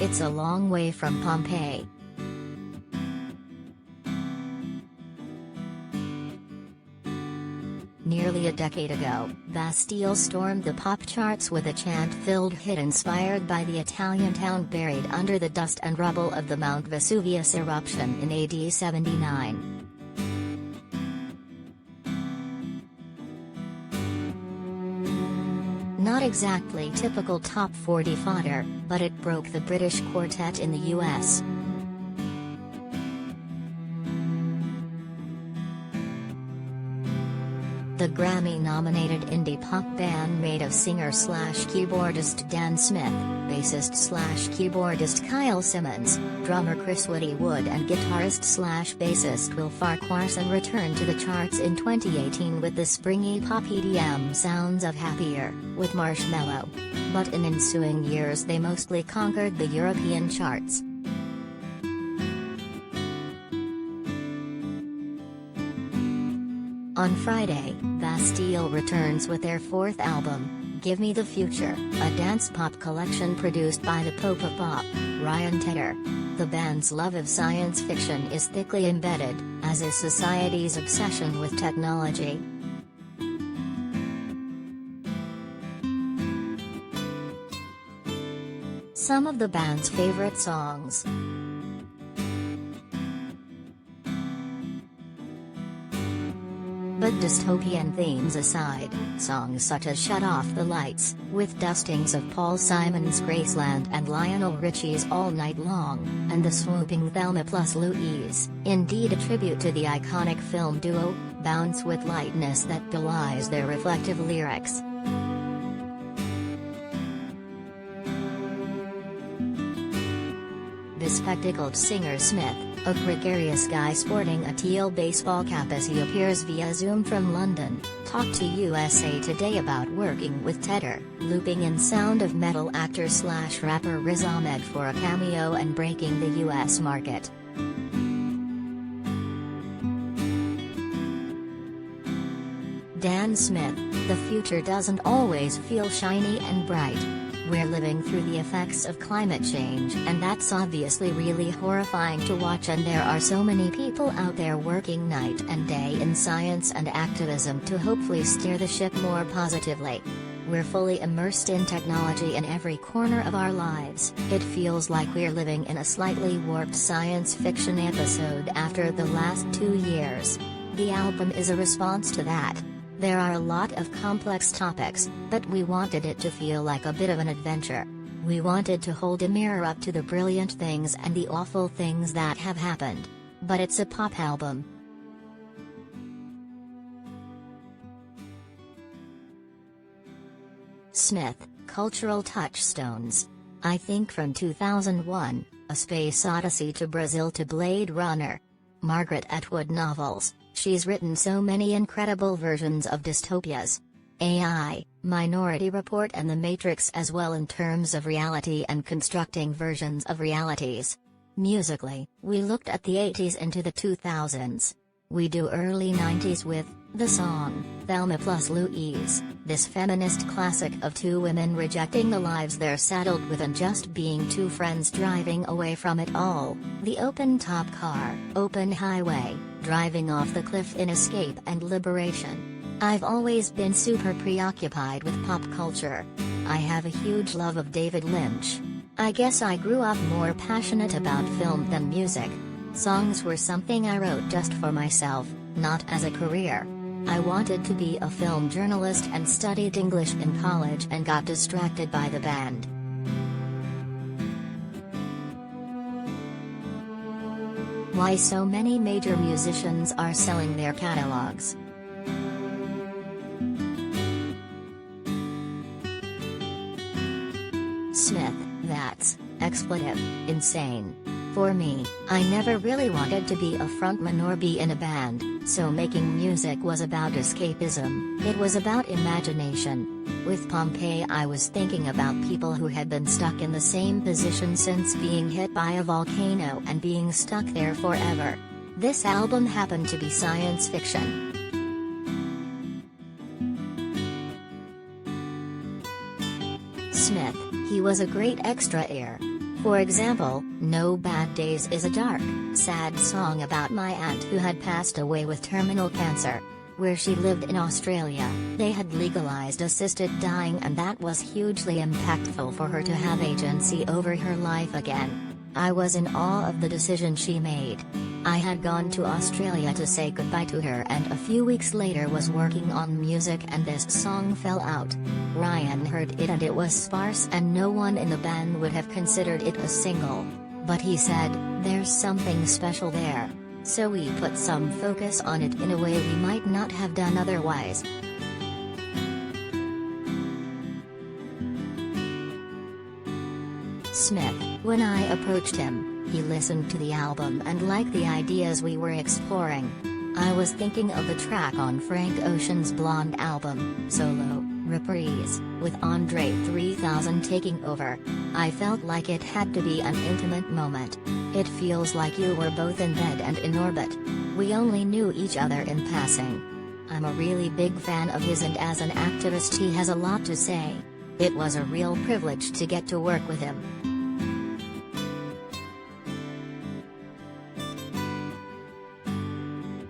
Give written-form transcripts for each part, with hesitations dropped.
It's a long way from Pompeii. Nearly a decade ago, Bastille stormed the pop charts with a chant-filled hit inspired by the Italian town buried under the dust and rubble of the Mount Vesuvius eruption in AD 79. Not exactly typical top 40 fodder, but it broke the British quartet in the US. The Grammy-nominated indie pop band made of singer-slash-keyboardist Dan Smith, bassist-slash-keyboardist Kyle Simmons, drummer Chris Wood and guitarist-slash-bassist Will Farquarson returned to the charts in 2018 with the springy pop EDM sounds of Happier, with Marshmello. But in ensuing years they mostly conquered the European charts. On Friday, Bastille returns with their fourth album, Give Me the Future, a dance pop collection produced by the Pope of Pop, Ryan Tedder. The band's love of science fiction is thickly embedded, as is society's obsession with technology. Some of the band's favorite songs. But dystopian themes aside, songs such as Shut Off the Lights, with dustings of Paul Simon's Graceland and Lionel Richie's All Night Long, and the swooping Thelma plus Louise, indeed a tribute to the iconic film duo, bounce with lightness that belies their reflective lyrics. Bespectacled singer Smith, a gregarious guy sporting a teal baseball cap as he appears via Zoom from London, talked to USA Today about working with Tedder, looping in Sound of Metal actor-slash-rapper Riz Ahmed for a cameo and breaking the US market. Dan Smith, the future doesn't always feel shiny and bright. We're living through the effects of climate change, and that's obviously really horrifying to watch, and there are so many people out there working night and day in science and activism to hopefully steer the ship more positively. We're fully immersed in technology in every corner of our lives. It feels like we're living in a slightly warped science fiction episode after the last 2 years. The album is a response to that. There are a lot of complex topics, but we wanted it to feel like a bit of an adventure. We wanted to hold a mirror up to the brilliant things and the awful things that have happened. But it's a pop album. Smith, cultural touchstones. I think from 2001, A Space Odyssey to Brazil to Blade Runner. Margaret Atwood novels. She's written so many incredible versions of dystopias. AI, Minority Report and The Matrix, as well in terms of reality and constructing versions of realities. Musically, we looked at the 80s into the 2000s. We do early 90s with the song, Thelma plus Louise, this feminist classic of two women rejecting the lives they're saddled with and just being two friends driving away from it all, the open-top car, open highway, driving off the cliff in escape and liberation. I've always been super preoccupied with pop culture. I have a huge love of David Lynch. I guess I grew up more passionate about film than music. Songs were something I wrote just for myself, not as a career. I wanted to be a film journalist and studied English in college and got distracted by the band. Why so many major musicians are selling their catalogs. Smith, that's expletive, insane. For me, I never really wanted to be a frontman or be in a band, so making music was about escapism, it was about imagination. With Pompeii I was thinking about people who had been stuck in the same position since being hit by a volcano and being stuck there forever. This album happened to be science fiction. Smith, he was a great extra air. For example, No Bad Days is a dark, sad song about my aunt who had passed away with terminal cancer. Where she lived in Australia, they had legalized assisted dying, and that was hugely impactful for her to have agency over her life again. I was in awe of the decision she made. I had gone to Australia to say goodbye to her, and a few weeks later was working on music and this song fell out. Ryan heard it and it was sparse and no one in the band would have considered it a single. But he said, "There's something special there." So we put some focus on it in a way we might not have done otherwise. Smith, when I approached him, he listened to the album and liked the ideas we were exploring. I was thinking of the track on Frank Ocean's Blonde album, Solo, Reprise, with Andre 3000 taking over. I felt like it had to be an intimate moment. It feels like you were both in bed and in orbit. We only knew each other in passing. I'm a really big fan of his, and as an activist he has a lot to say. It was a real privilege to get to work with him.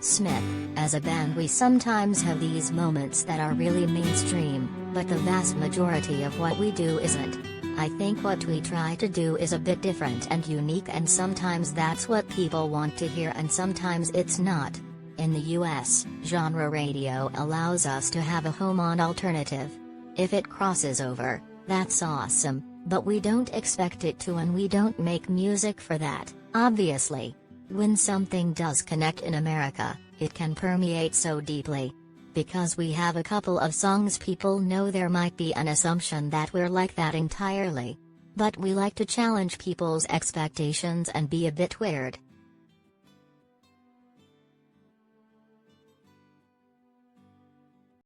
Smith, as a band we sometimes have these moments that are really mainstream, but the vast majority of what we do isn't. I think what we try to do is a bit different and unique, and sometimes that's what people want to hear and sometimes it's not. In the US, genre radio allows us to have a home on alternative. If it crosses over, that's awesome, but we don't expect it to, and we don't make music for that, obviously. When something does connect in America, it can permeate so deeply. Because we have a couple of songs people know, there might be an assumption that we're like that entirely. But we like to challenge people's expectations and be a bit weird.